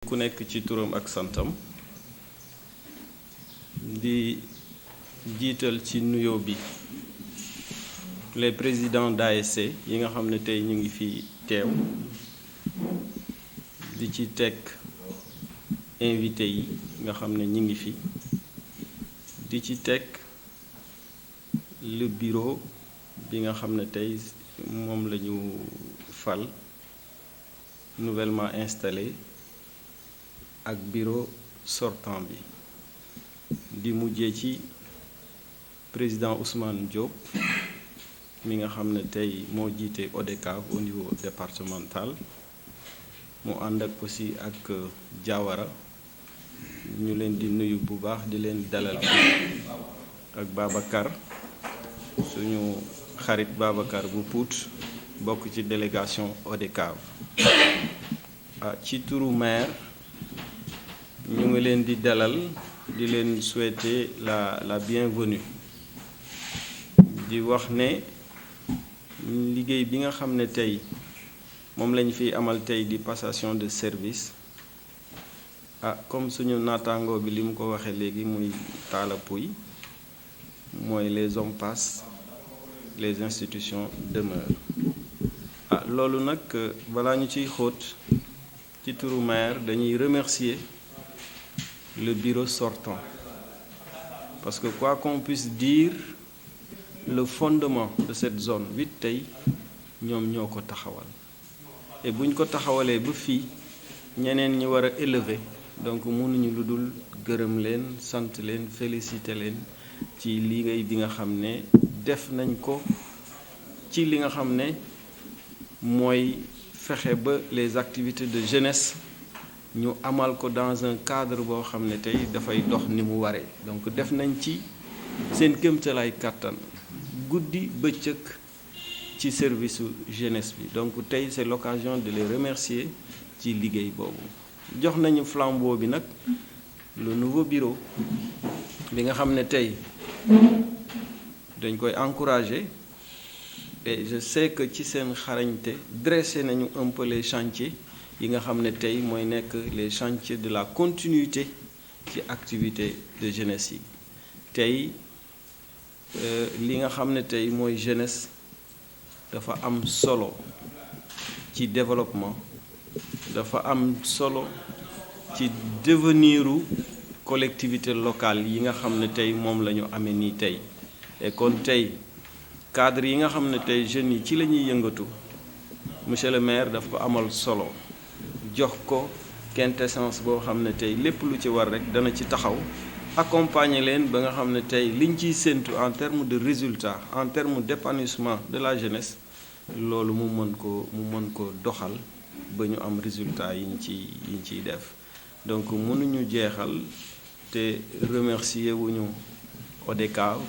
ku nekk ci turam ak santam di jiital ci nuyoo bi les présidents d'ASC yi nga xam ne tey ñu ngi fi teew di ci teg invité yi nga xam ne ñu ngi fi di ci teg le bureau bi nga xam ne tey moom la ñu fal nouvellement installé ak bureau sortant bi di mujjee ci président Ousmane Diop mi nga xam ne tey moo jiite ODCAV au niveau départemental mu ànd ak aussi ak Diawara ñu leen di nuyu bu baax di leen dalal ak Babacar suñu xarit Babacar bu Pout bokk ci délégation ODCAV ci turu maire ñu ngi leen di dalal di leen souhaiter la bienvenue di wax ne liggéey bi nga xam ne tey moom lañ fiy amal tey di passation de service comme suñu naataangoo bi li mu ko waxee léegi muy Talla Pouye mooy les hommes passent les institutions demeurent loolu nag balaa ñu ciy xóot ci turu maire dañuy remercier le bureau sortant parce que quoi qu'on puisse dire le fondement de cette zone 8 tey ñoom ñoo ko taxawal et buñ ko taxawalee ba fii ñeneen ñi war a élever donc mënuñu lu dul gërëm leen sant leen féliciter leen ci liggéey bi nga xam ne def nañ ko ci li nga xam ne mooy fexe ba les activités de jeunesse ñu amal ko dans un cadre boo xam ne tey dafay dox ni mu waree donc def nañ ci seen kéemtalaay kàttan guddi bëccëg ci service su jeunesse bi donc tey c'est l'occasion de les remercier ci liggéey boobu jox nañu flambeau bi nag le nouveau bureau bi nga xam ne tey dañ koy encourager et je sais que ci seen xarañte dressé nañu un peu les chantiers yi nga xam ne tey mooy nekk les chantiers de la continuité ci activité de jeunesse yi tey li nga xam ne tey mooy jeunesse dafa am solo ci développement dafa am solo ci deveniru collectivité locale yi nga xam ne tey moom la ñu amee nii tey et kon tey cadre yi nga xam ne tey jeunes yi ci la ñuy yëngatu monsieur le maire daf ko amal solo jox ko quintessence boo xam ne tey lépp lu ci war rek dana ci taxaw accompagner leen ba nga xam ne tey liñ ciy séentu en termes de résultats en termes d'épanouissement de la jeunesse loolu mu mën ko doxal ba ñu am résultats yiñ ciy def donc mënuñu jeexal te remercier wuñu ODCAV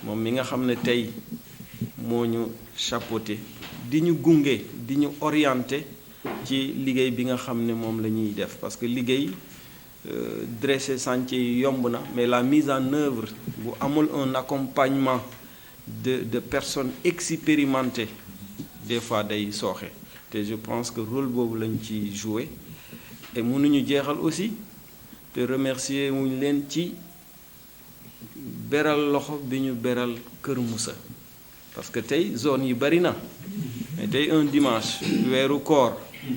moom mi nga xam ne tey moo ñu chapeauté di ñu gunge di ñu orienté ci liggéey bi nga xam ne moom la ñuy def parce que liggéey dresser chantier yi yomb na mais la mise en œuvre bu amul un accompagnement de personnes expérimentées des fois day sooxe te je pense que rôle boobu lañ ci jouer et mënuñu jeexal aussi te remercier wuñ leen ci beral loxo bi ñu beral Kër Moussa parce que tey zone yi bari na mais tey un dimanche weeru koor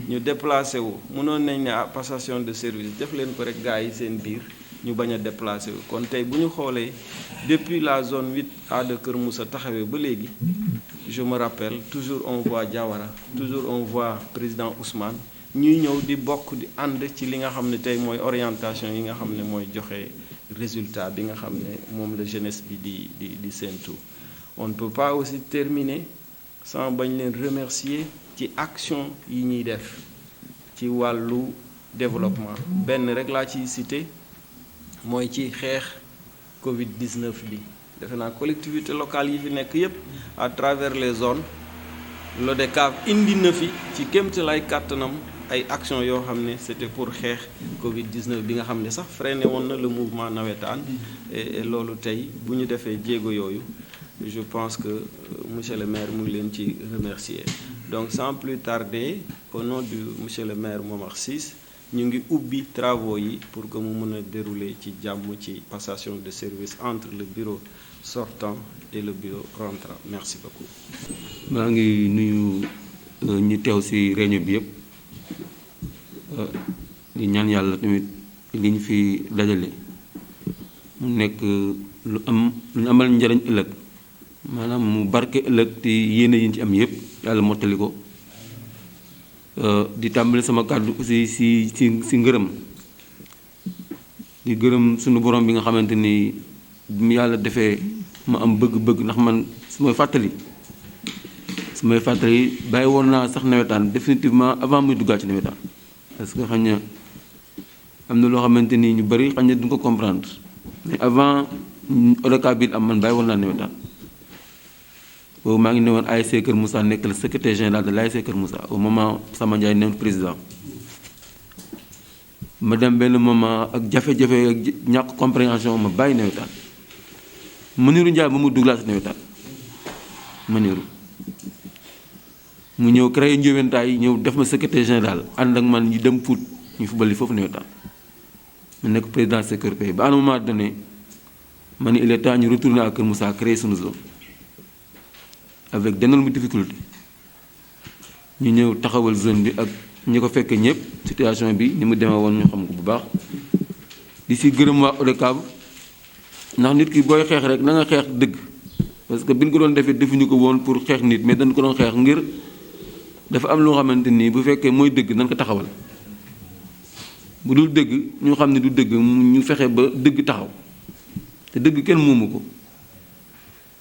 ñu déplacé wu mënoon nañ ne passation de service def leen ko rek gars yi seen biir ñu bañ a déplacé wu kon tey bu ñu xoolee depuis la zone 8A de Kër Moussa taxawee ba léegi je me rappelle toujours on voit Diawara toujours on voit président Ousmane ñuy ñëw di bokk di ànd ci li nga xam ne tey mooy orientation yi nga xam ne mooy joxe résultat bi nga xam ne moom la jeunesse bi di séentu on ne peut pas aussi terminer sans bañ leen remercier ci action yi ñuy def ci wàllu développement benn rek laa ciy cité mooy ci xeex Covid-19 bi defe naa collectivité locale yi fi nekk yépp à travers les zones l'ODCAV indi na fi ci kéemtalaay kàttanam ay action yoo xam ne c'était pour xeex Covid-19 bi nga xam ne sax freiné woon na le mouvement nawetaan et loolu tey bu ñu defee jéego yooyu je pense que monsieur le maire mu ngi leen ci remercier. Donc sans plus tarder, au nom du monsieur le maire Momar Ciss ñu ngi ubbi travaux yi pour que mu mën a dérouler ci jàmm ci passation de service entre le bureau sortant et le bureau rentrant. Merci beaucoup. maa ngi nuyu ñi teew ci réunion bi yëpp di ñaan yàlla tamit li ñu fi dajale mu nekk lu ñu amal njariñ ëllëg maanaam mu barke ëllëg te yéene yi ñu ci am yëpp yàlla mottali ko di tàmbali sama kàddu aussi ci ngërëm di gërëm sunu borom bi nga xamante ni bi mu yàlla defee ma am bëgg-bëgg ndax man su may fàttali bàyyi woon naa sax nawetaan définitivement avant muy duggaat ci nawetaan parce que xañ na am na loo xamante ni ñu bëri xañ na duñ ko comprendre mais avant ODCAV bi am man bàyyi woon naa nawetaan boobu maa ngi ne woon ASC Kër Moussa nekk le secrétaire général de l'ASC Kër Moussa au moment Sama Ndiaye newoon président ma dem benn moment ak jafe-jafe ak ñàkk compréhension ma bàyyi nawetaan Maniru Ndiaye ba mu dugg si nawetaan Maniru mu ñëw créé njóowentaay ñëw def ma secrétaire général ànd ak man ñu dem foot ñu fubali foofu nawetaan mu nekk président CRP ba à un moment donné ma ne il est temps ñu retourner à Kër Moussa créer suñu zone avec d'énormes difficultés ñu ñëw taxawal zone bi ak ñi ko fekk ñëpp situation bi ni mu demee woon ñu xam ko bu baax di si gërëm waa ODCAV ndax nit ki booy xeex rek na nga xeex dëgg parce que bi ñu ko doon defee defuñu ko woon pour xeex nit mais dañ ko doon xeex ngir dafa am loo xamante nii bu fekkee mooy dëgg nañ ko taxawal bu dul dëgg ñu xam ne du dëgg ñu fexe ba dëgg taxaw te dëgg kenn moomu ko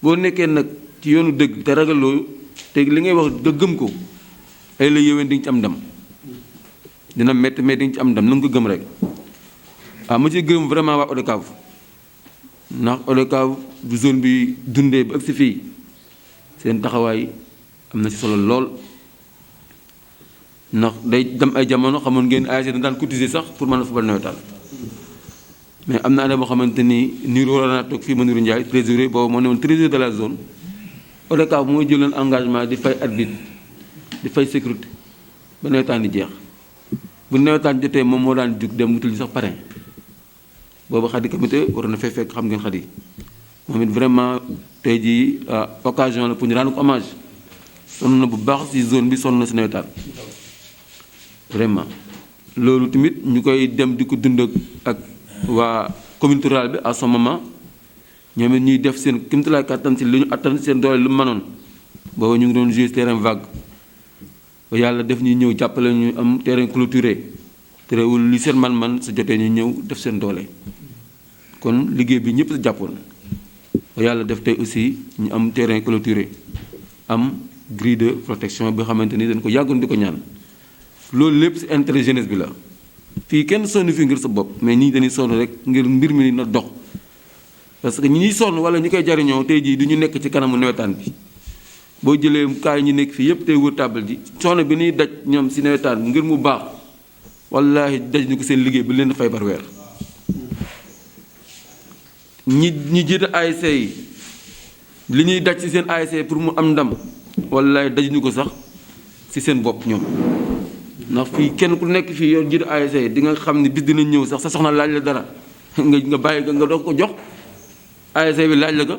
boo nekkee nag ci yoonu dëgg te ragaloo te li ngay wax nga gëm ko ay la yéwén di nga ci am ndam dina métti mais di nga ci am ndam na nga ko gëm rek ma ci gërëm vraiment waa ODCAV ndax ODCAV bu zone bi dundee ba agsi fii seen taxawaay am na ci solo lool ndax day dem ay jamono xamoon ngeen ASC dañ daan cotiser sax pour mën a fubal nawetaan mais am na année boo xamante ni niir war naa toog fii Maniru Ndiaye trésorier boobu moo ne woon trésorier de la zone ODCAV mooy jëloon engagement di fay arbitre di fay sécurité ba nawetaan di jeex bu nawetaan jotee moom moo daan jug dem wutal ji sax parrain boobu Xadi comité war na fay fekk xam ngeen Xadi moom it vraiment tey jii occasion la pour ñu rendre ko hommage sonn na bu baax ci zone bi sonn na ci nawetaan vraiment loolu tamit ñu koy dem di ko dund ak waa communauté rurale bi à ce moment ñoom it ñuy def seen kéemtalaay kàttan ci li ñu attan seen doole lu mu mënoon boobu ñu ngi doon jouer terrain vague ba yàlla def ñuy ñëw jàppale ñu am terrain clôturé terewul li seen man-man sa jotee ñu ñëw def seen doole kon liggéey bi ñëpp sa jàppoon ba yàlla def tey aussi ñu am terrain clôturé am grille de protection bi xamante ni dañ ko yàggoon di ko ñaan loolu lépp ci intérêt jeunesse bi la fii kenn sonn fii ngir sa bopp mais ñii dañuy sonn rek ngir mbir mi na dox parce que ñi ñuy sonn wala ñi koy jariñoo tey jii du ñu nekk ci kanamu nawetaan bi boo jëlee kaay ñi nekk fii yëpp tey wër tàbbal ji sonn bi ñuy daj ñoom ci nawetaan ngir mu baax wallaahi daj ñu ko seen liggéey bi leen fay par weer ñi jiite ASC yi li ñuy daj ci seen ASC pour mu am ndam wallaahi daj ñu ko sax ci seen bopp ñoom ndax fii kenn ku nekk fii yow jiite ASC di nga xam ne bis dina ñëw sax sa soxna laaj la dara nga bàyyi nga doog ko jox ASC bi laaj la ko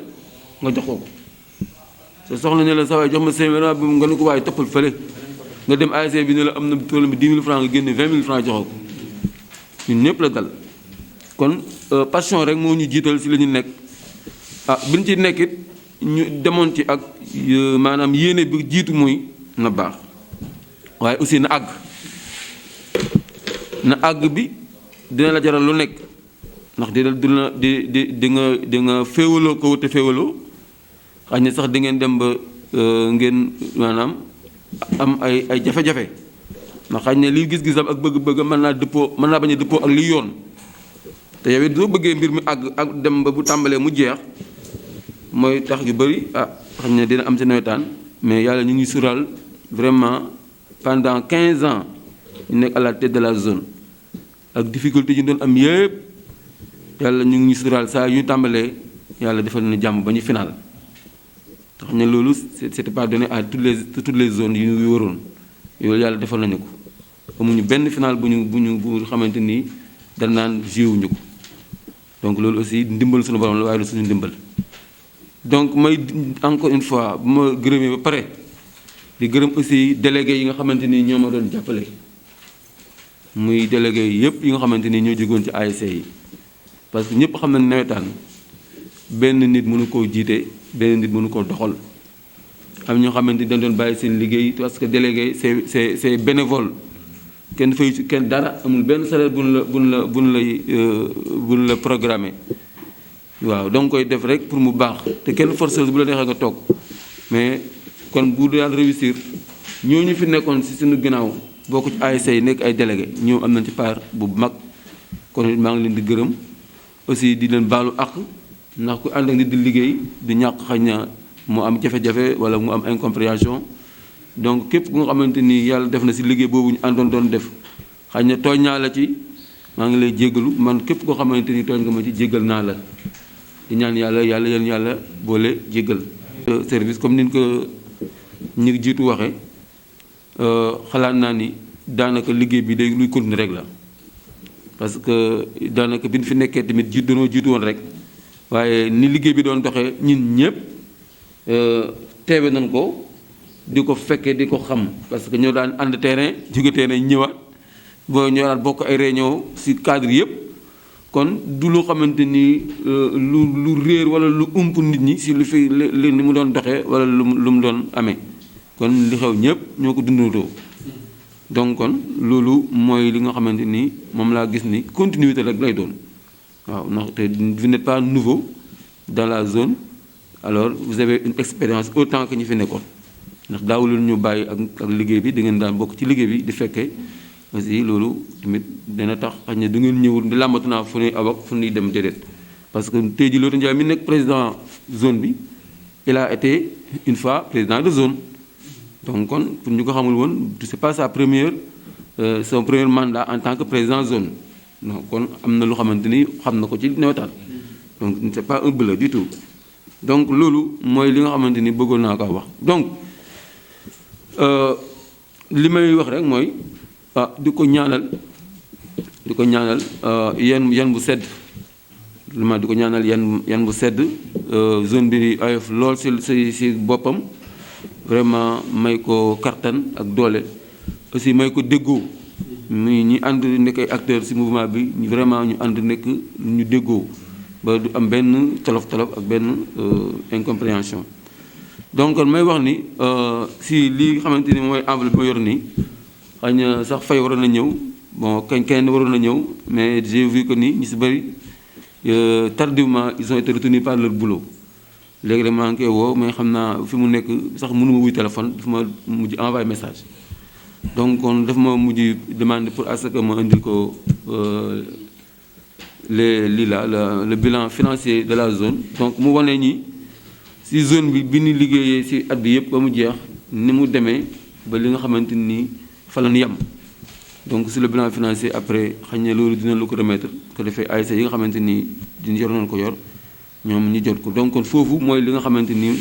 nga jox ko sa soxna ne la sa waay jox ma 5 000 bi nga ne ko waaye toppal fële nga dem ASC bi ne la am na problème bi 10 000 francs nga génne 20 000 francs joxoo ko ñun ñëpp la dal kon passion rek moo ñu jiital ci la ñu nekk bi ñu ci nekkit ñu demoon ci ak maanaam yéene bi jiitu muy na baax waaye aussi na àgg bi dina la jaral lu nekk ndax dina di nga féewaloo ko te féewaloo xëy na sax di ngeen dem ba ngeen maanaam am ay jafe-jafe ndax xëy na lii gis-gisam ak bëgg-bëgg mën naa bañ a dëppoo ak lii yoon te yow it soo bëggee mbir mi àgg ak dem ba bu tàmbalee mu jeex mooy tax yu bëri xam ne dina am ci nawetaan mais yàlla ñu ngi sural vraiment pendant 15 ans ñu nekk à la tête de la zone ak difficulté yi ñu doon am yëpp yàlla ñu ngi sural saa yu ñu tàmbalee yàlla defal na jàmm ba ñu final tax ne loolu c'était pas donné à toutes les zones yu waroon loolu yàlla defal nañu ko amuñu benn final bu xamante ni dañ naan joué ko donc loolu aussi ndimbal suñu borom la waaye lu suñu ndimbal donc may encore une fois bu ma gërëmee ba pare di gërëm aussi délégués yi nga xamante ni ñoo ma doon jàppale muy délégués yëpp yi nga xamante ni ñoo jógoon ci ASC yi parce que ñëpp xam nañ nawetaan benn nit mënu koo jiite benn nit mënu koo doxal am ñoo xamante ni dañ doon bàyyi seen liggéey parce que délégué c'est bénévole kenn fay ci kenn dara amul benn salaire buñ la programmé waaw donc koy def rek pour mu baax te kenn forceuse bu la neexee nga toog mais kon bu daan réussir ñooñu fi nekkoon ci suñu ginnaaw bokk ci ASC yi nekk ay délégué ñoom am nañ ci part bu mag kon maa ngi leen di gërëm aussi di leen baalu àq ndax ku ànd ak nit di liggéey du ñàkk xañ na mu am jafe-jafe wala mu am incompréhension donc képp ku nga xamante ni yàlla def na ci liggéey boobu ñu àndoon doon def xañ na tooñ naa la ci maa ngi lay jéggalu man képp koo xamante ni tooñ nga ma ci jéggal naa la di ñaan yàlla boole jéggal service comme niñ ko ñi jiitu waxee xalaat naa ni daanaka liggéey bi day luy continuer rek la parce que daanaka bi ñu fi nekkee tamit dañoo jiitu woon rek waaye ni liggéey bi doon doxee ñun ñëpp teewe nañ ko di ko fekkee di ko xam parce que ñoo daan ànd terrain jóge terrain ñëwaat boo ñoo daan bokk ay réunion ci cadre yëpp kon du lu xamante ni lu réer wala lu ump nit ñi ci lu fi li ni mu doon doxee wala lu mu doon amee kon li xew ñëpp ñoo ko dundandoo donc kon loolu mooy li nga xamante ni moom laa gis ni continuité rek lay doon waaw ndaxte vous n'êtes pas nouveau dans la zone alors vous avez une expérience autant que ñi fi nekkoon ndax daawul ñu bàyyi ak liggéey bi da ngeen daan bokk ci liggéey bi di fekkee aussi loolu tamit dana tax xëy na du ngeen ñëwul di làmbatu naa fu ñuy awak fu ñuy dem déedéet parce que tey jii Loota Ndiaye mi nekk président zone bi il a été une fois président de zone donc kon pour ñu ko xamul woon c'est pas sa première son premier mandat en tant que président zone non kon am na lu xamante ni xam na ko ci nawetaan donc c'est pas un bleu du tout donc loolu mooy li nga xamante ni bëggoon naa ko wax donc li may wax rek mooy di ko ñaanal yan bu sedd li ma di ko ñaanal yan bu sedd zone bi ayof lool ci boppam vraiment may ko kartan ak doole aussi may ko déggoo ñi ànd nekk ay acteurs ci mouvement bi vraiment ñu ànd nekk ñu déggoo ba du am benn tolof-tolof ak benn incompréhension donc may wax ni si li xamante ni mooy enveloppe bi ma yor nii xëy na sax fay waroon na ñëw bon kenn waroon na ñëw mais j'ai vu que ni ñu si bëri tardivement ils ont été retenus par leur boulot léegi rek maa ngi koy woo mais xam naa fi mu nekk sax mënuma wuy téléphone dafa ma mujj envoyé message donc kon dafa ma mujj demande pour à ce que ma indil ko le bilan financier de la zone donc mu wane ñi si zone bi ñu liggéeyee si at bi yëpp ba mu jeex ni mu demee ba li nga xamante ni fa la ñu yem donc sur le bilan financier après xëy na loolu dina lu ko remettre ko defee ASC yi nga xamante ni dina yor nañu ko yor ñoom ñu jot ko donc kon foofu mooy li nga xamante ni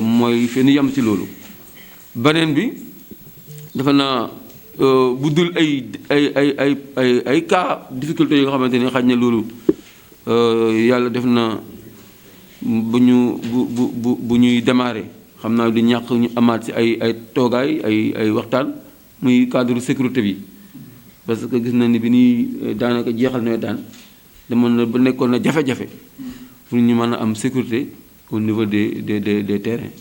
mooy fi ñu yem ci loolu. beneen bi dafa naa bu dul ay cas difficulté yi nga xamante ni xëy na loolu yàlla def na bu ñuy démarrer xam naa du ñàkk ñu amaat ci ay toogaay ay waxtaan muy cadre sécurité bi parce que gis na ni bi ñuy daanaka jeexal nawetaan demoon na ba nekkoon na jafe-jafe pour ñu mën a am sécurité au niveau des terrains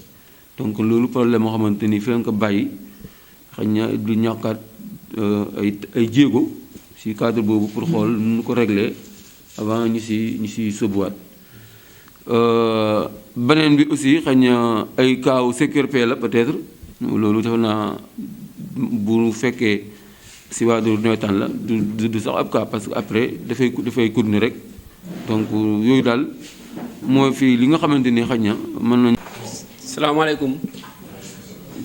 donc loolu problème moo xamante ni fi leen ko bàyyi xëy na du ñàkkaat ay jéego ci cadre boobu pour xool nu ñu ko régler avant ñu ci sóobuwaat beneen bi aussi xëy na ay kaaw sécurité la peut-être loolu defe naa bu fekkee ci wàllu nawetaan la du sax ab cas parce que après dafay continuer rek donc yooyu daal mooy fii li nga xamante ni xëy na mën nañu. salaamaaleykum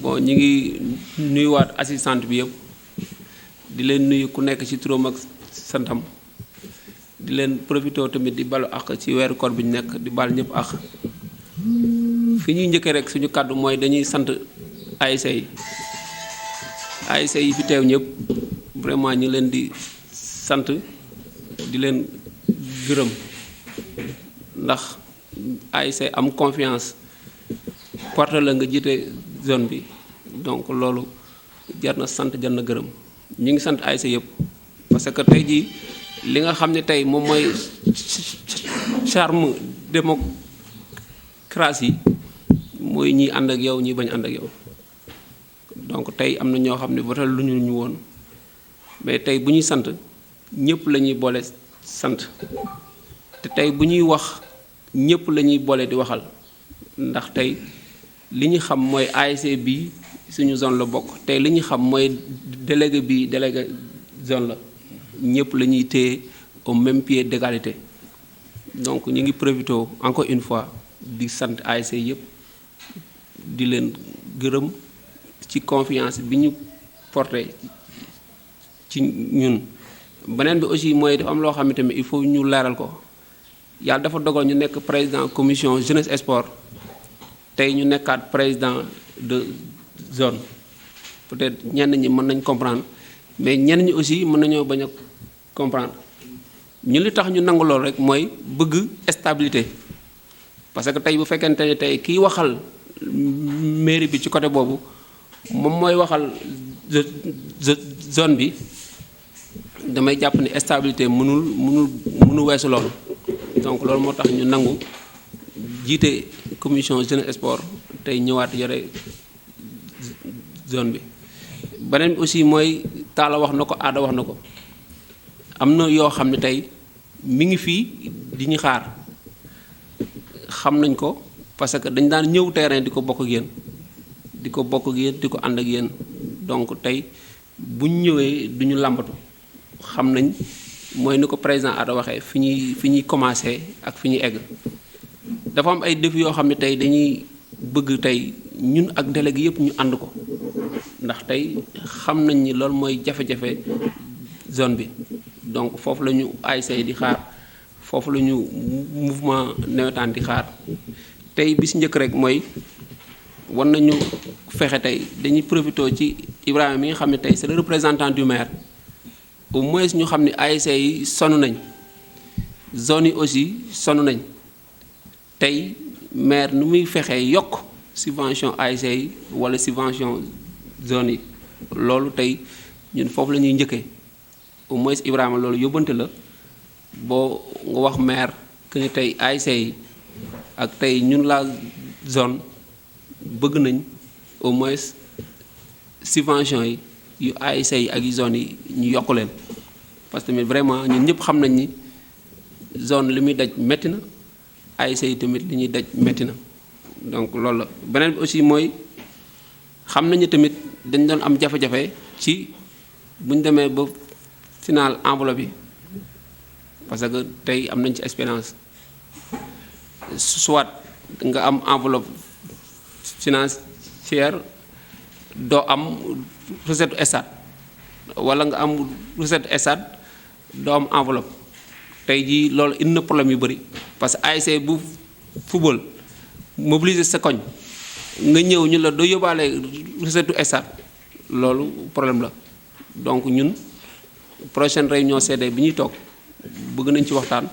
bon ñi ngi nuyuwaat assistante bi yëpp di leen nuyu ku nekk ci turam ak santam di leen profité tamit di balu àq ci weeru koor bi ñu nekk di bal ñëpp àq fi ñuy njëkkee rek suñu kàddu mooy dañuy sant ASC yi ASC yi fi teew ñëpp vraiment ñu leen di sant di leen gërëm ndax ASC am confiance porte la nga jiite zone bi donc loolu jar na sant jar na gërëm ñu ngi sant ASC yëpp parce que tey jii li nga xam ne tey moom mooy charme démocratie mooy ñi ànd ak yow ñi bañ ànd ak yow donc tey am na ñoo xam ne votal lu ñu woon mais tey bu ñuy sant ñëpp la ñuy boole sant te tey bu ñuy wax ñëpp la ñuy boole di waxal ndax tey li ñu xam mooy ASC bi suñu zone la bokk tey li ñu xam mooy délégué bi délégué zone la ñëpp la ñuy téye au même pied d'égalité donc ñu ngi profité encore une fois di sant ASC yëpp di leen gërëm ci confiance bi ñu porté ci ñun. beneen bi aussi mooy dafa am loo xam ne tamit il faut ñu leeral ko yàlla dafa dogal ñu nekk président commission jeunesse et sport tey ñu nekkaat président de zone peut-être ñenn ñi mën nañ comprendre mais ñenn ñi aussi mën nañoo bañ a comprendre ñun li tax ñu nangu lool rek mooy bëgg stabilité parce que tey bu fekkente ne tey kiy waxal mairie bi ci côté boobu moom mooy waxal zone bi damay jàpp ne stabilité mënul weesu loolu donc loolu moo tax ñu nangu jiite commission jeunesse et sport tey ñëwaat yore zone bi. beneen bi aussi mooy Talla wax na ko Aada wax na ko am na yoo xam ne tey mi ngi fii di ñu xaar xam nañ ko parce que dañ daan ñëw terrain di ko bokk ak yéen di ko ànd ak yéen donc tey buñ ñëwee duñu làmbatu xam nañ mooy ni ko président Aada waxee fi ñuy commencé ak fi ñuy egg dafa am ay défis yoo xam ne tey dañuy bëgg tey ñun ak délégué yëpp ñu ànd ko ndax tey xam nañ ni loolu mooy jafe-jafe zone bi donc foofu la ñu ASC di xaar foofu la ñu mouvement nawetaan di xaar tey bi si njëkk rek mooy war nañu fexe tey dañuy profité ci Ibrahima mi nga xam ne tey c'est le représentant du maire au moins ñu xam ne ASC yi sonn nañ zone yi aussi sonn nañ tey maire nu muy fexee yokk subvention ASC yi wala subvention zone yi loolu tey ñun foofu la ñuy njëkkee au moins Ibrahima loolu yóbbante la boo nga wax maire que ni tey ASC yi ak tey ñun la zone bëgg nañ au moins subvention yi yu ASC yi ak yu zone yi ñu yokk leen parce que tamit vraiment ñun ñëpp xam nañ ni zone li muy daj métti na ASC yi tamit li ñuy daj métti na donc loolu la. beneen bi aussi mooy xam nañu tamit dañ doon am jafe-jafe ci bu ñu demee ba final enveloppe bi parce que tey am nañ ci expérience soit nga am enveloppe financière doo am recette stade wala nga am recette stade doo am enveloppe tey jii loolu indi na problème yu bëri parce que ASC bu football mobiliser sa koñ nga ñëw ñu la doo yóbbaale recette stade loolu problème la donc ñun prochaine réunion CD bi ñuy toog bëgg nañ ci waxtaan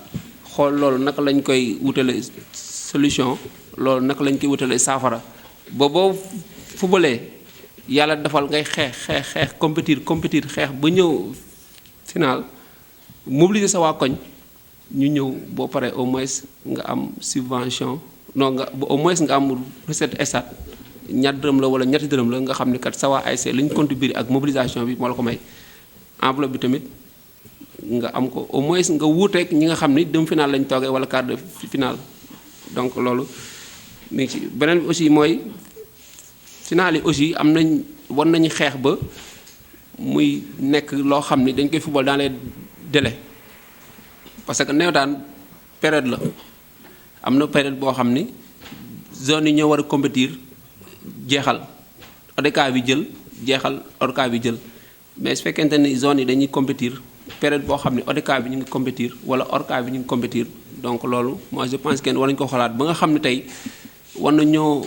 xool loolu naka lañ koy wutale solution loolu naka lañ koy wutale saafara ba boo fubalee yàlla defal ngay xeex compétir xeex ba ñëw final mobiliser sa waa koñ ñu ñëw boo paree au moins nga am subvention non nga au moins nga am recette stade ñaar dërëm la wala ñetti dërëm la nga xam ne kat sa waa ASC li ñu contribuer ak mobilisation bi moo la ko may enveloppe bi tamit nga am ko au moins nga wuuteeg ñi nga xam ni demi final lañ toogee wala quart de finale donc loolu mi ngi ci beneen bi aussi mooy final yi aussi am nañ war nañu xeex ba muy nekk loo xam ni dañ koy football dans les délais parce que nawetaan période la am na période boo xam ni zone yi ñoo war a compétir jeexal ODCAV bi jël jeexal ODCAV bi jël mais su fekkente ni zone yi dañuy compétir période boo xam ne ODCAV bi ñu ngi compétir wala ODCAV bi ñu ngi compétir donc loolu moi je pense que war nañu ko xalaat ba nga xam ne tey war nañoo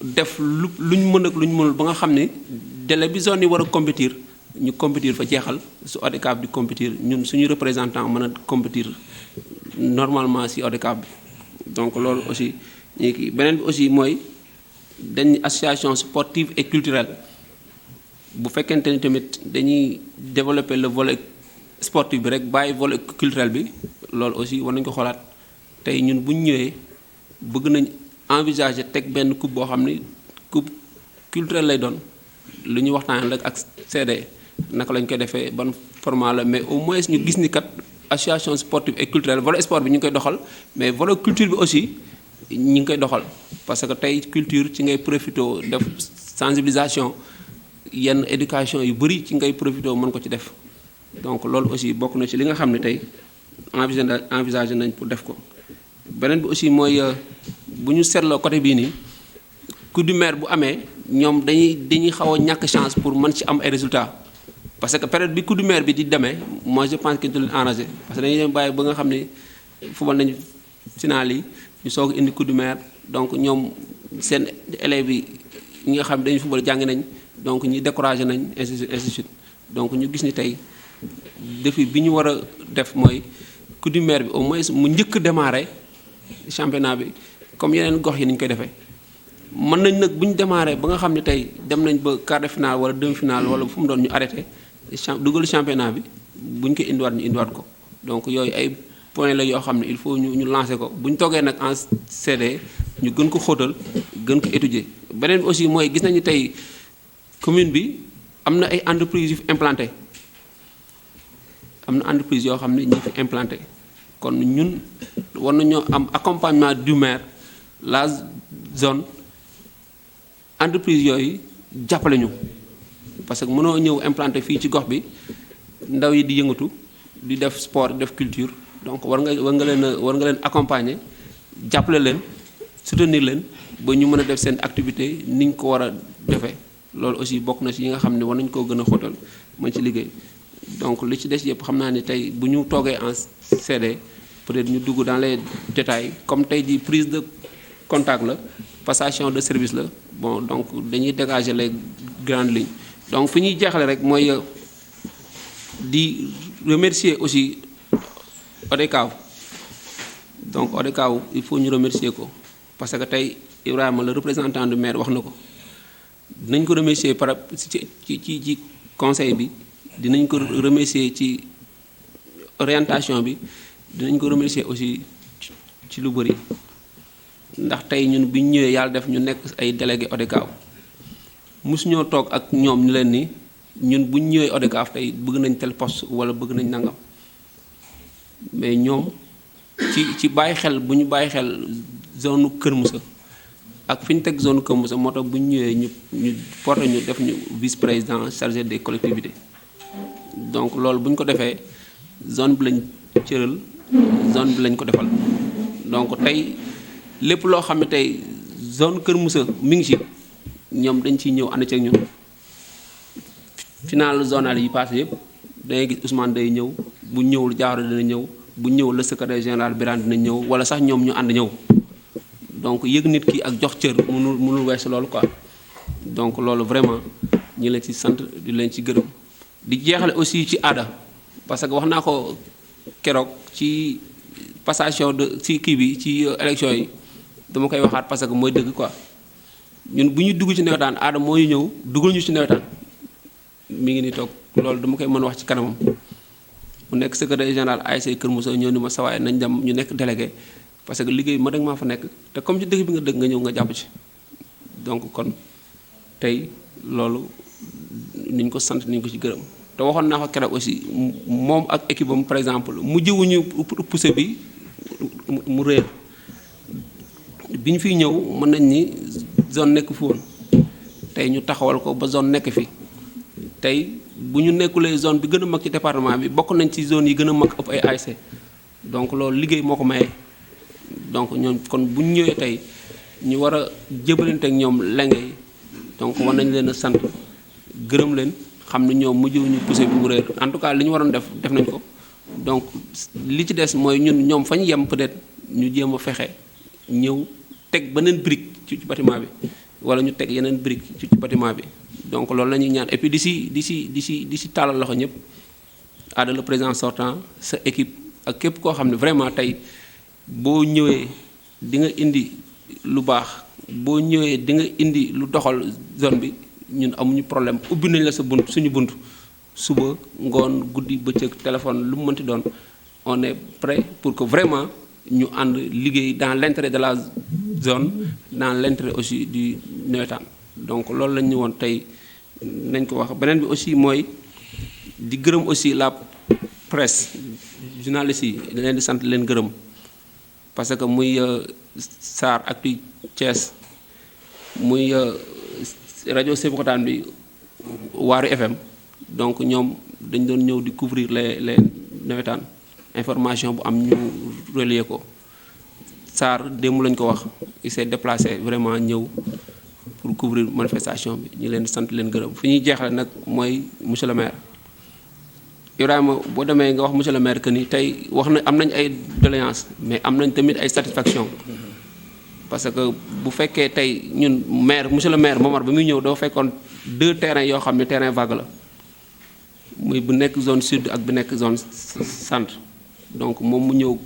def luñ mën ak luñ mënul ba nga xam ne délai bi zone yi war a compétir ñu compétir fa jeexal su ODCAV di compétir ñun suñu représentant mën a compétir normalement si ODCAV bi donc loolu aussi ñu kii beneen bi aussi mooy dañ association sportive et culturelle bu fekkente ni tamit dañuy développer le volet sportif bi rek bàyyi volet culturel bi loolu aussi war nañ ko xoolaat tey ñun bu ñu ñëwee bëgg nañ envisager teg benn coupe boo xam ni coupe culturelle lay doon lu ñuy waxtaan rek ak CD naka lañ koy defee ban format la mais au moins ñu gis ni kat association sportive et culturelle volet sport bi ñu ngi koy doxal mais volet culture bi aussi ñu ngi koy doxal parce que tey culture ci ngay profité def sensibilisation yenn éducation yu bëri ci ngay profité mën ko ci def donc loolu aussi bokk na ci li nga xam ne tey envisagé nañ pour def ko beneen bi aussi mooy bu ñu seetloo côté bii nii coupe du maire bu amee ñoom dañuy xaw a ñàkk chance pour mën ci am ay résultats parce que période bi coupe du maire bi di demee moi je pense que du leen enragé parce que dañuy dem bàyyi ba nga xam ne football nañu final yi ñu soog indi coupe du maire donc ñoom seen élèves yi ñi nga xam dañu football jàng nañ donc ñi découragé nañ ainsi de suite donc ñu gis ni tey défi bi ñu war a def mooy coupe du maire bi au moins mu njëkk démarré championnat bi comme yeneen gox yi ni ñu koy defee mën nañ nag bu ñu démarré ba nga xam ne tey dem nañ ba quart de finale wala demi finale wala fu mu doon ñu arrêté dugal championnat bi bu ñu ko indiwaat ñu indiwaat ko donc yooyu ay point la yoo xam ne il faut ñu lancer ko bu ñu toogee nag en CD ñu gën ko xóotal gën ko étudier beneen bi aussi mooy gis nañu tey commune bi am na ay entreprises yu fi implanté am na entreprise yoo xam ne ñi fi implanté kon ñun war nañoo am accompagnement du maire la zone entreprise yooyu jàppale ñu parce que mënoo ñëw implanté fii ci gox bi ndaw yi di yëngatu di def sport di def culture donc war nga leen accompagner jàppale leen soutenir leen ba ñu mën a def seen activité ni ñu ko war a defee loolu aussi bokk na ci yi nga xam ne war nañu koo gën a xóotal mën ci liggéey donc li ci des yëpp xam naa ni tey bu ñu toogee en CD peut-être ñu dugg dans les détails comme tey ji prise de contact la passation de service la bon donc dañuy dégager les grandes lignes donc fi ñuy jeexale rek mooy di remercier aussi ODCAV donc ODCAV il faut ñu remercier ko parce que tey Ibrahima le représentant du maire wax na ko dinañ ko remercier par ci conseil bi dinañ ko remercier ci orientation bi dinañ ko remercier aussi ci lu bëri ndax tey ñun bi ñu ñëwee yàlla def ñu nekk ay délégué ODCAV mosuñoo toog ak ñoom ñu leen ni ñun bu ñu ñëwee ODCAV tey bëgg nañ tel poste wala bëgg nañ nangam mais ñoom ci bàyyi xel bu ñu bàyyi xel zone Kër Moussa ak fi ñu teg zone Kër Moussa moo tax bu ñu ñëwee ñu porté ñu def ñu vice président chargé des collectivités donc loolu bu ñu ko defee zone bi lañ cëral zone bi lañ ko defal donc tey lépp loo xam ne tey zone Kër Moussa mi ngi ci ñoom dañ ciy ñëw ànd ceeg ñun final zonal yi passé yëpp dangay gis Ousmane day ñëw bu ñëwul Diawara dina ñëw bu ñëwul le secrétaire général Birane dina ñëw wala sax ñoom ñu ànd ñëw donc yëg nit ki ak jox cër mënul weesu loolu quoi donc loolu vraiment ñi leen ci sant di leen ci gërëm di jeexale aussi ci aada parce que wax naa ko keroog ci passation de ci kii bi ci élection yi dama koy waxaat parce que mooy dëgg quoi ñun bu ñu dugg ci nawetaan aada moo ñu ñëw dugal ñu ci nawetaan mi ngi ni toog loolu dama koy mën wax ci kanamam mu nekk secrétaire général ASC Kër Moussa ñëw ni ma sawaay nañ dem ñu nekk délégué parce que liggéey ma rek maa fa nekk te comme ci dëkk bi nga dëkk nga ñëw nga jàpp ci donc kon tey loolu niñ ko sant niñ ko ci gërëm te waxoon naa ko keroog aussi moom ak équipe am par exemple mu jëwuñu poussé bi mu réer bi ñu fiy ñëw mën nañ ni zone nekk fi woon tey ñu taxawal ko ba zone nekk fi tey bu ñu nekkulee zone bi gën a mag ci département bi bokk nañ ci zone yi gën a mag ëpp ay ASC donc loolu liggéey moo ko maye donc ñoom kon bu ñu ñëwee tey ñu war a jëbalante ak ñoom lenge yi donc war nañ leen a sant gërëm leen xam ne ñoom mujjewuñu poussé bi mu réer en tout cas li ñu waroon def nañ ko donc li ci des mooy ñun ñoom fa ñu yem peut-être ñu jéem a fexe ñëw teg beneen brique ci bâtiment bi wala ñu teg yeneen brique ci bâtiment bi donc loolu la ñuy ñaan et puis di si tàllal loxo ñëpp Ada le président sortant sa équipe ak képp koo xam ne vraiment tey boo ñëwee di nga indi lu baax boo ñëwee di nga indi lu doxal zone bi ñun amuñu problème ubbi nañ la sa bunt suñu bunt suba ngoon guddi bëccëg téléphone lu mu mënti doon on est prêt pour que vraiment ñu ànd liggéey dans l'intérêt de la zone dans l'intérêt aussi du nawetaan donc loolu lañ ñu woon tey nañ ko wax beneen bi aussi mooy di gërëm aussi la presse journalistes yi da leen di sant leen gërëm parce que muy SAR Actu Thiès muy rajo Sébikotane bi Waaru FM donc ñoom dañ doon ñëw di couvrir les nawetaan information bu am ñu relier ko SAR démb lañ ko wax il s'est déplacé vraiment ñëw pour couvrir manifestation bi ñu leen di sant leen gërëm fi ñuy jeexale nag mooy monsieur le maire Ibrahima boo demee nga wax monsieur le maire que ni tey wax na am nañ ay doléances mais am nañ tamit ay satisfaction parce que bu fekkee tey ñun maire monsieur le maire Momar ba muy ñëw dafa fekkoon 2 terrains yoo xam ne terrain vague la muy bu nekk zone sud ak bu nekk zone centre donc moom mu ñëw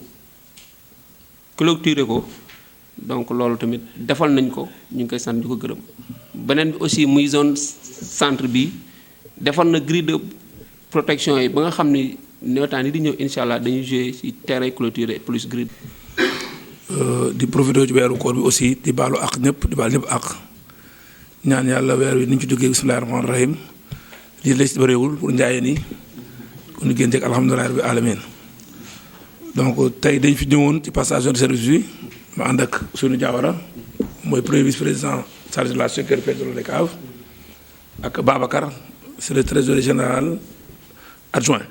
clôturer ko donc loolu tamit defal nañ ko ñu ngi koy sant di ko gërëm beneen bi aussi muy zone centre bi defal na grille de protection yi ba nga xam ni nawetaan yi di ñëw incha allah dañuy jouer ci terrain clôturé plus grille. di profité ci weeru koor bi aussi di baalu ak ñëpp di baal ñëpp ak ñaan yàlla weer wi ni ñu ci duggee bismillaahi rahmaani rahiim lii la ci bëreewul pour njaayeen yi ku ñu génn ak alhamdulilah rabbil alamin donc tey dañ fi ñëwoon ci passation de service bi ma ànd ak Ousseynou Diawara mooy premier vice-président chargé de la sécurité pétrolière des caves ak Babacar c'est le trésorier général adjoint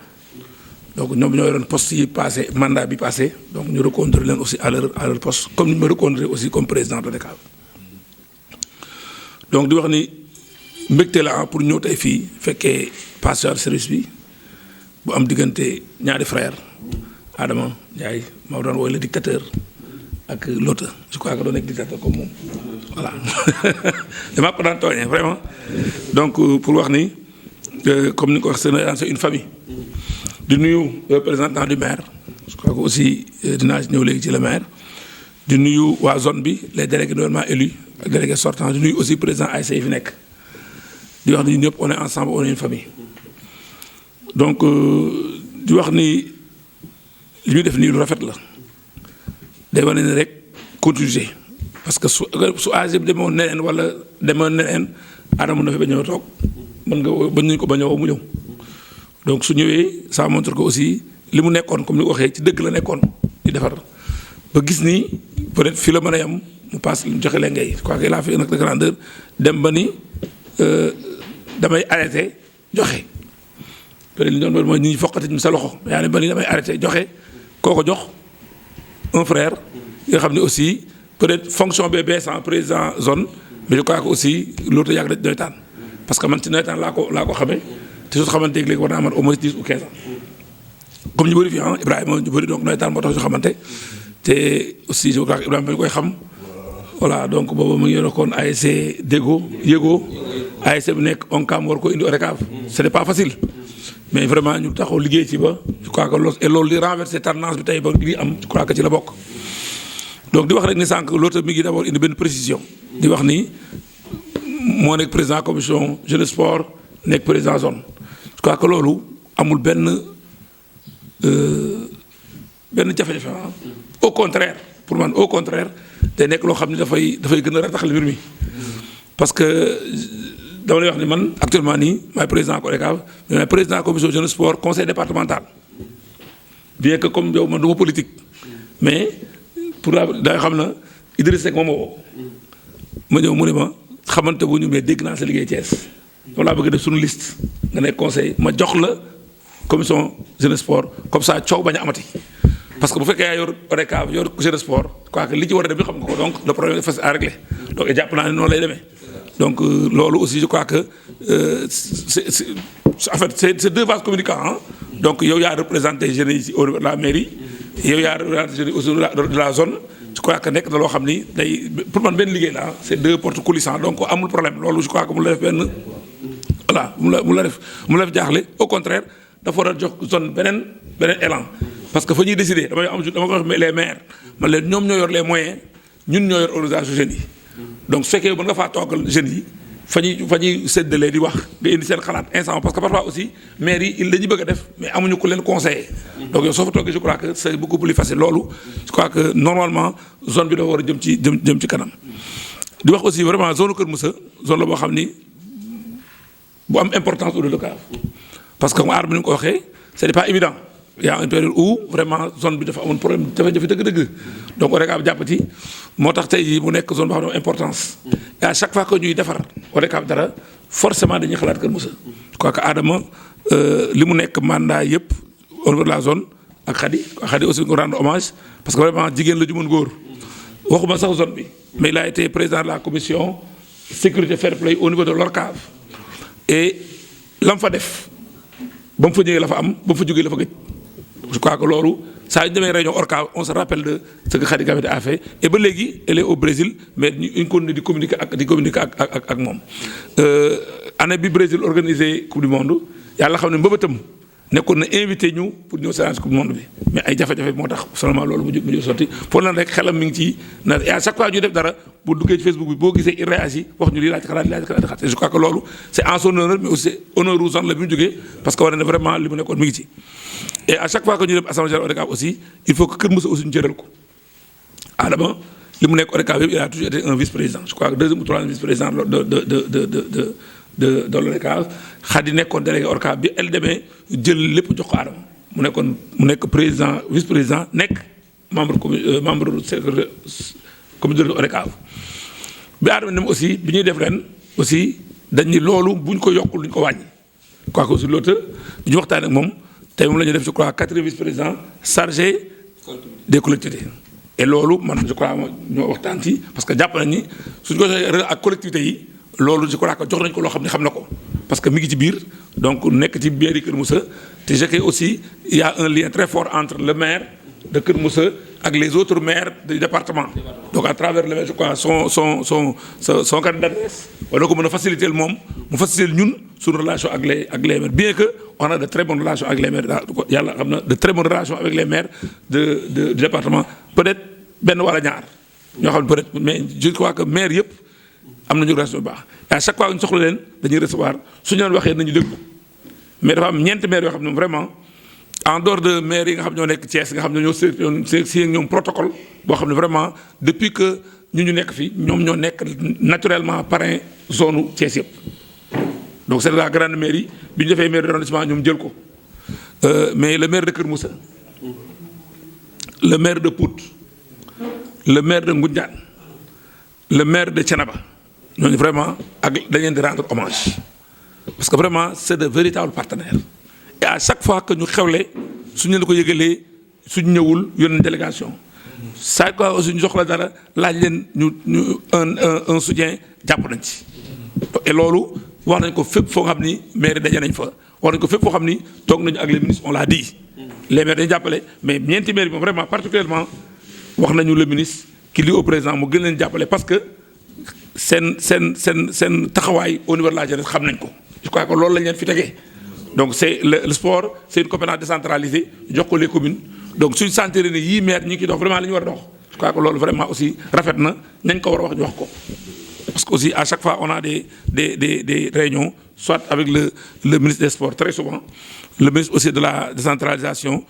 donc ñoom ñoo yoroon poste yi passé mandat bi passé donc ñu reconduire leen aussi à leur poste comme ni ma reconduire aussi comme président de l'ODCAV donc di wax ni mbégte la pour ñëw tey fii fekkee passation de service bi bu am diggante ñaari frère Adama Ndiaye maa doon woy le dictateur ak l'autre je crois que doon nekk dictateur comme moom voilà damaa ko daan tooñee vraiment donc pour wax ni comme ni ko wax c'est une famille di nuyu représentant du maire je crois que aussi dinaa ñëw léegi ci le maire di nuyu waa zone bi les délégués nouvellement élus ak délégués sortants di nuyu aussi président ASC yi fi nekk di wax ni ñun ñëpp on est ensemble on est une famille donc di wax ni li ñuy def nii lu rafet la day wane ne rek continuer parce que su ASC bi demoon neneen wala demoon neneen Adama na fi ba ñëw toog mën nga bañ nañu ko bañ a woo mu ñëw donc su ñëwee ça montre que aussi li mu nekkoon comme ni ko waxee ci dëgg la nekkoon di defar ba gis ni peut-être fii la mën a yam mu passe joxe leen ngay quoi qu'il a fait nag de grandeur dem ba ni damay arrêté joxe peut-être li ñu doon mooy nit ñi foqati ñu sa loxo yaa ne ba ni damay arrêté joxe koo ko jox un frère nga xam ne aussi peut-être fonction bee bees en président zone mais je crois que aussi loolu yàgg nañ nawetaan parce que man ci nawetaan laa ko xamee te su xamanteeg léegi war naa amat au moins 10 ou 15 ans comme ñu bëri fii Ibrahima ñu bëri donc nawetaan moo tax ñu xamante te aussi je crois que Ibrahima ñu koy xam voilà donc boobu mu ngi yoroon ASC Déggo Yégo ASC bu nekk ONCAM war ko indi ODCAV ce n'est pas facile mais vraiment ñu taxaw liggéey ci ba je crois que loolu di renverser tendance bi tey ba li am je crois que ci la bokk donc di wax rek ni sànq loolu mi ngi d'abord indi benn précision di wax ni moo nekk président commission jeunesse sport nekk président zone je crois que loolu amul benn jafe-jafe au contraire pour man au contraire day nekk loo xam ne dafay gën a rataxal mbir mi parce que dama lay wax ni man actuellement nii maay président ODCAV maay président commission jeunesse sport conseil départemental bien que comme yow man du ma politique mais pour la da nga xam na Idriss Seck moom ma woo ma ñëw mu ne ma xamante bu ñu mais dégg naa sa liggéey Thiès loolu laa bëgg def suñu liste nga nekk conseil ma jox la commission jeunesse sport comme ça coow bañ a amati parce que bu fekkee yaa yor ODCAV yor jeunesse sport quoi que li ci war a dem xam nga ko donc le problème est facile à régler donc jàpp naa ne noonu lay demee donc loolu aussi je crois que en fait c'est deux vases communicants donc yow yaa représenté jeunes yi au niveau de la mairie yow yaa représenté jeunes yi au niveau de la zone je crois crois que nekk na loo xam ni day pour man benn liggéey la c'est deux portes coulissantes donc amul problème loolu je crois que mu la def benn voilà mu la def jaaxle au contraire dafa war a jox zone beneen élan parce que fa ñuy décider dama ko wax les maires man leen ñoom ñoo yor les moyens ñun ñoo yor organisation jeunes yi donc su fekkee mën nga faa toogal jeunes yi fa ñuy séddalee di wax nga indi seen xalaat instant parce que parfois aussi maires yi dañuy bëgg a def mais amuñu ku leen conseiller donc yow soo fa toogee je crois que c'est beaucoup plus facile loolu je crois que normalement zone bi dafa war a jëm ci kanam di wax aussi vraiment zone Kër Moussa zone la boo xam ni bu am importance au local parce que aar bi ni nga ko waxee c'est pas évident il y a une période où vraiment zone bi dafa amoon problème jafe-jafe dëgg-dëgg donc ODCAV jàppati moo tax tey jii mu nekk zone boo xam ne importance et à chaque fois que ñuy defar ODCAV dara forcément dañuy xalaat Kër Moussa je crois que Adama li mu nekk mandat yëpp au niveau de la zone ak Khady aussi nga rendre hommage parce que vraiment jigéen la ju mën góor waxuma sax zone bi mais il a été président de la commission sécurité fair play au niveau de l'ORCAV et lam fa def ba mu fa ñëwee la fa am ba mu fa jógee la fa gëj je crois que loolu saa yu ñu demee réunion ORCAV on se rappelle de ce que Khady Gamété a fait et ba léegi elle est au Brésil mais ñu continue di communiquer ak moom. année bi Brésil organisé coupe du monde yàlla xam ne mbëbëtam nekkoon na invité ñu pour ñëw séance coupe du monde bi mais ay jafe-jafe moo tax seulement loolu mujj sotti pour lan rek xelam mi ngi ci na et à chaque fois ñuy def dara bu duggee ci Facebook bi boo gisee il réagit wax ñu lii laa ci xalaat je crois que loolu c'est en son honneur mais aussi honneur u zone la bi mu jógee parce que war na vraiment li mu nekkoon mi ngi ci. et à chaque fois que ñu dem assemblée générale ODCAV aussi il faut que Kër Moussa aussi ñu jëral ko Adama li mu nekk ODCAV yëpp il a toujours été un vice-président je crois que deuxième ou troisième vice-président de l'ODCAV Khady nekkoon délégué ODCAV bi elle demee jël lépp jox ko Adama mu nekk président vice-président nekk membre comité de ODCAV bi Adama dem aussi bi ñuy def ren aussi dañ ni loolu bu ñu ko yokkul duñ ko wàññi quoi que aussi l'autre bi ñu waxtaan ak moom tey moom la ñu def je crois 4 vice-présidents chargés des collectivités et loolu man je crois ñoo waxtaan ci parce que jàpp nañ ni suñ ko joxee ak collectivités yi loolu je crois que jox nañ ko loo xam ne xam na ko parce que mi ngi ci biir donc nekk ci biir Kër Moussa te je sais aussi il y a un lien très fort entre le maire de Kër Moussa ak les autres maires du département donc à travers le maire je crois son carnet d'adresse wala ko mën a faciliter moom mu faciliter ñun suñu relation ak les maires bien que on a de très bonnes relations avec les maires yàlla xam na de très bonnes relations avec les maires du département peut-être benn wala ñaar ñoo xam ne peut-être mais je crois que maire yëpp am nañu relation bu baax et à chaque fois ñu soxla leen dañuy recevoir suñu leen waxee nañu déglu mais dafa am ñeenti maires yoo xam ne vraiment en dehors de maires yi nga xam ñoo nekk Thiès nga xam ne ñoo si ñoom protocole boo xam ne vraiment depuis que ñu nekk fii ñoom ñoo nekk naturellement parrain zone Thiès yëpp donc c'est la grande mairie bi ñu defee maire d'arrondissement ñoom jël ko mais le maire de Kër Moussa le maire de Pout le maire de Ngoundiane le maire de Thiénaba ñooñu vraiment ak dañ leen di rendre hommage parce que vraiment c'est de véritables partenaires et à chaque fois que ñu xewle suñu leen ko yëgalee suñu ñëwul yónnee délégation chaque fois aussi ñu jox la dara laaj leen ñu un soutien jàpp nañ ci et loolu wax nañ ko fépp foo xam ni maire daje nañ fa wax nañ ko fépp foo xam ni toog nañu ak les ministres on l'a dit les maires dañu jàppale mais ñeenti maires yi moom vraiment particulièrement wax nañu le ministre qui dit au président mu gën leen jàppale parce que seen taxawaay au niveau de la jeunesse xam nañ ko je crois que loolu lañ leen fi tegee donc c'est le sport c'est une compétence décentralisée jox ko les communes donc suñu sentir ni yii maire ñi ngi ciy dox vraiment li ñu war a dox je crois que loolu vraiment aussi rafet na nañ ko war a wax ñu wax ko parce que aussi à chaque fois on a des réunions soit avec le ministre des sports très souvent le ministre aussi de la décentralisation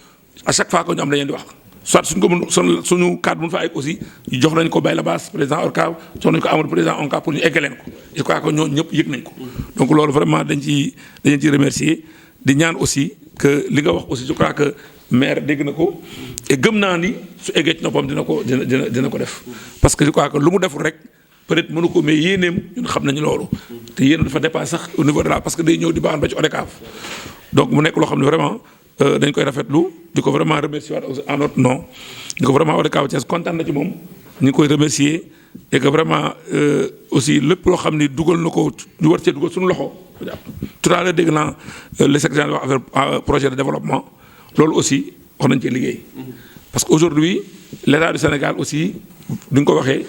à chaque fois que ñu am dañu leen di wax soit suñ ko mën suñu cadre mun fa ay aussi jox nañ ko Baye Labasse président ORCAV jox nañ ko Amadou président ONCAV pour ñu eggaleen ko je crois que ñooñu ñëpp yëg nañ ko donc loolu vraiment dañ ciy remercier di ñaan aussi que li nga wax aussi je crois que maire dégg na ko et gëm naa ni su eggee ci noppam dina ko def parce que je crois que lu mu deful rek peut-être mënu ko mais yéeneem ñun xam nañu loolu te yéen dafa dépassé sax au niveau de la parce que day ñëw di baaxal ba ci ODCAV donc mu nekk loo xam ne vraiment dañ koy rafetlu di ko vraiment remercier waat en notre nom di ko vraiment ODCAV Thiès kontaan na ci moom ñu ngi koy remercier et que vraiment aussi lépp loo xam ni dugal na ko ñu war cee dugal suñu loxo tout à l'heure dégg naa le secrétaire wax affaire projet de développement loolu aussi wax nañ cee liggéey parce que aujourd'hui l'État du Sénégal aussi duñ ko waxee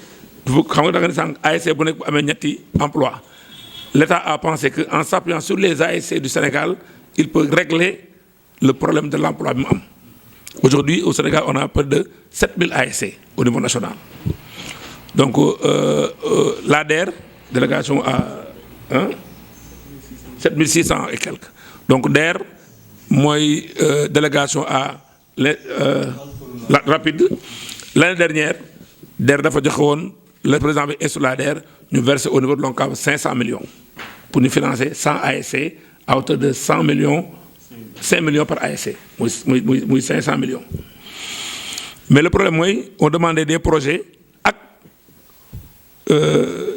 xam nga da nga ne sànq ASC bu nekk bu amee ñetti emploi l'État a pensé que en s'appuyant sur les ASC du Sénégal il peut régler le problème de l'emploi bi mu am. Aujourd'hui au Sénégal on a près de 7000 ASC au niveau national donc l'ADER délégation à 7600 et quelques donc DER mooy délégation à la rapide. L'année dernière DER dafa joxe woon le président bi sur la DER ñu versé au niveau de l'ONCAV 500 millions pour ñu financer 100 ASC à hauteur de 100 millions 5 millions par ASC muy 500 millions. Mais le problème mooy on demandait des projets ak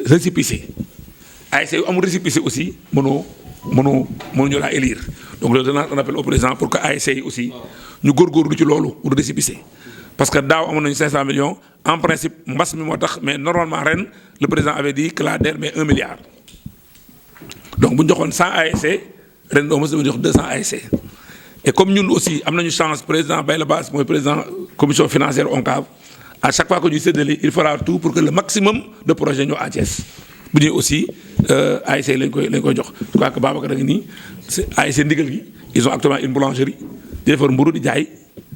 récépissé ASC yu amul récépissé aussi mënuñu laa élire donc loolu on appelle au président pour que ASC yi aussi ñu góorgóorlu ci loolu pour récépissé parce que daaw amoon nañu 500 millions en principe mbas mi moo tax mais normalement ren le président avait dit que la DER met 1 milliard donc bu ñu joxoon 100 ASC ren au moins dama jox 200 ASC et comme ñun aussi am nañu chance président Bayla Bass mooy président commission financière ONCAV à chaque fois que ñuy séddale il fera tout pour que le maximum de projets ñoo à Thiès bu ñuy aussi ASC lañ koy jox je crois que Babacar da nga nii ASC ndigal gi ils ont actuellement une boulangerie di defar mburu di jaay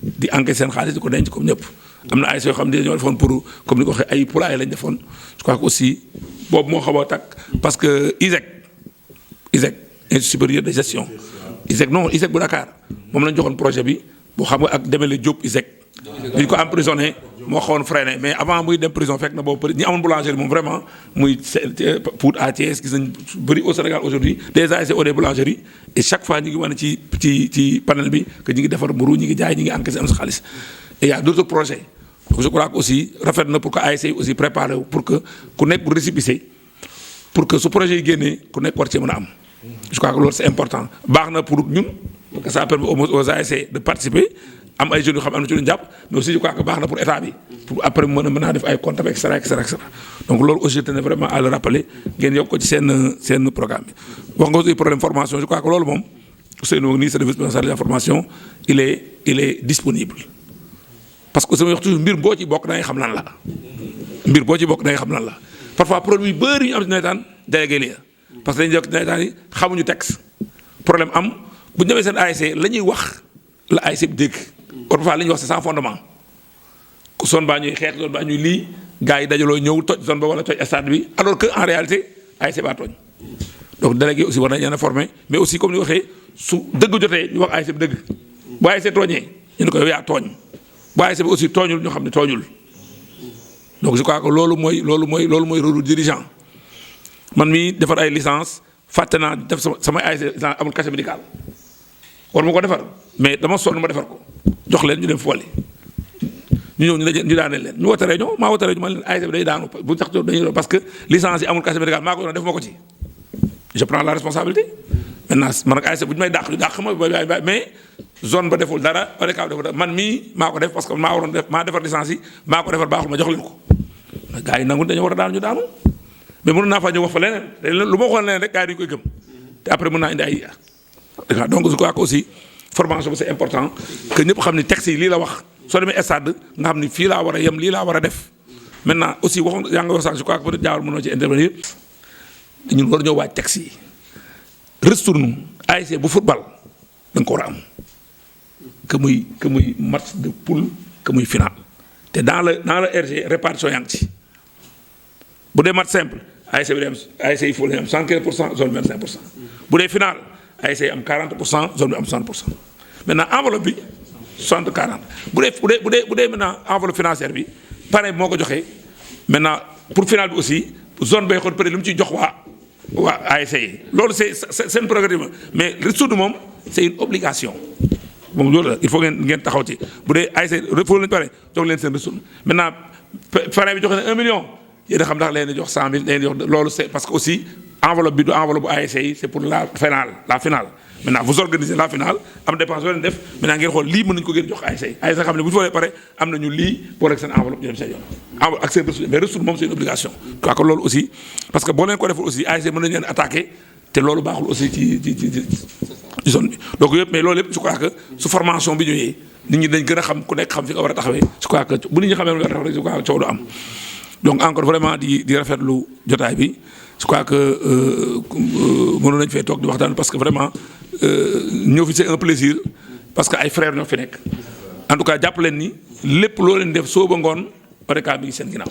di encaisser seen xaalis di ko denc comme ñëpp am na ASC yoo xam ne dañoo defoon pour comme ni ko waxee ay poulailler lañ defoon je crois que aussi boobu moo xaw a tàkk parce que ISEC Institut supérieur de gestion ISEC bu Dakar moom lañ joxoon projet bi boo xam nga ak Demele Diop ISEC dañ ko emprisonné moo xawoon freiné mais avant muy dem prison fekk na boobu ñi amoon boulangerie moom vraiment muy Pout à Thiès gis nañ bëri au Sénégal aujourd'hui des ASC ont des boulangeries et chaque fois ñu ngi wane ci panel bi que ñu ngi defar mburu ñu ngi jaay ñu ngi encaissé am sa xaalis et y a d'autres projets donc je crois que aussi rafet na pour que ASC yi aussi préparé wu pour que ku nekk bu récépissé pour que su projet yi génnee ku nekk war cee mën a am je crois que loolu c'est important baax na pour ñun parce que ça permet aux ASC de participer am ay jeunes yoo xam am na ci lu ñu jàpp mais aussi je crois que baax na pour état bi pour après mën a def ay comptes et cetera. Donc loolu aussi je tenais vraiment à le rappeler ngeen yokk ko ci seen programme bi wax nga aussi problème formation je crois que loolu moom Ousseynou nii service de la formation il est disponible parce que sama wax toujours mbir boo ci bokk da ngay xam lan la parfois problème yu bëri ñu am ci nawetaan délégué li parce que dañuy jokk nawetaan yi xamuñu texte problème am bu ñu demee seen ASC la ñuy wax la ASC bi dégg parfois la ñuy wax c'est sans fondement zone baa ñuy xeex zone baa ñuy lii gars yi dajaloo ñëw toj zone ba wala toj stade bi alors que en réalité ASC baa tooñ donc délégué aussi war nañ leen a former mais aussi comme ni waxee su dëgg jotee ñu wax ASC bi dëgg bu ASC tooñee ñu ne ko yow yaa tooñ bu ASC bi aussi tooñul ñu xam ne tooñul donc je crois que loolu mooy rôle dirigeant man mii defar ay licence fàtte naa def sama ASC amul casier médical war ma ko defar mais dama sonn ma defar ko jox leen ñu dem fooli ñu ñëw ñu daaneel leen ñu woote réunion maa woote réunion ma leen ASC bi day daanu bu tax dañuy parce que licence yi amul casier médical maa ko doon def ma ko ci je prends la responsabilité maintenant man ak ASC bu ñu may dàq ñu dàq ma mais zone ba deful dara ODCAV deful dara man mii maa ko def parce que maa waroon def maa defar licence yi maa ko defar baaxul ma jox leen ko gars yi nangu dañoo war a daanu ñu daanu mais mënoon naa fa ñëw wax fa leneen lu ma waxoon leneen rek gars yi dañu koy gëm te après mën naa indi ay donc je crois que aussi formation bi c'est important que ñëpp xam ni texte yi lii la wax soo demee stade nga xam ni fii laa war a yem lii laa war a def maintenant aussi waxoon yaa nga wax sax je crois que peut-être jaawal mënoo ci intervenir ñun war ñoo waaj texte yi retourne ASC bu football da nga ko war a am que muy match de poule que muy final te dans le RG répartition yaa ngi ci bu dee match simple ASC bi dem ASC yi foofu la ñu am 75% zone bi am 5% bu dee final ASC yi am 40% zone bi am 60% maintenant enveloppe bi 60-40 bu dee maintenant enveloppe financière bi pare moo ko joxee maintenant pour final bi aussi zone bay xool peut-être lu mu ciy jox waa ASC yi loolu c'est une prérogative mais retour moom c'est une obligation moom loolu la il faut ngeen taxaw ci bu dee ASC foofu lañu pare jox leen seen retour maintenant pare bi joxe ne 1 million yéen a xam ndax leen di jox 100 000 leen di jox loolu c'est parce que aussi enveloppe bi du enveloppe bu ASC yi c'est pour la finale maintenant vous organisez la finale am dépense yoo leen def maintenant ngeen xool lii mën nañu ko gën jox ASC yi ASC xam ne bu ñu foolee pare am nañu lii pour ak seen enveloppe ñu dem seen yoon enveloppe ak seen ressource mais ressource moom c'est une obligation quoi que loolu aussi parce que boo leen ko deful aussi ASC mën nañu leen attaquer te loolu baaxul aussi ci ci zone bi donc yëpp mais loolu yëpp je crois que su formation bi ñëwee nit ñi dañ gën a xam ku nekk xam fi nga war a taxawee je crois que bu nit ñi xamee lu war a taxawee rek je crois que coow du am donc encore vraiment di rafetlu jotaay bi je crois que mënoon nañu fee toog di waxtaan parce que vraiment ñëw fi c'est un plaisir parce que ay frères ñoo fi nekk en tout cas jàpp leen ni lépp loo leen def soo ba ngoon ODCAV bi ngi seen ginnaaw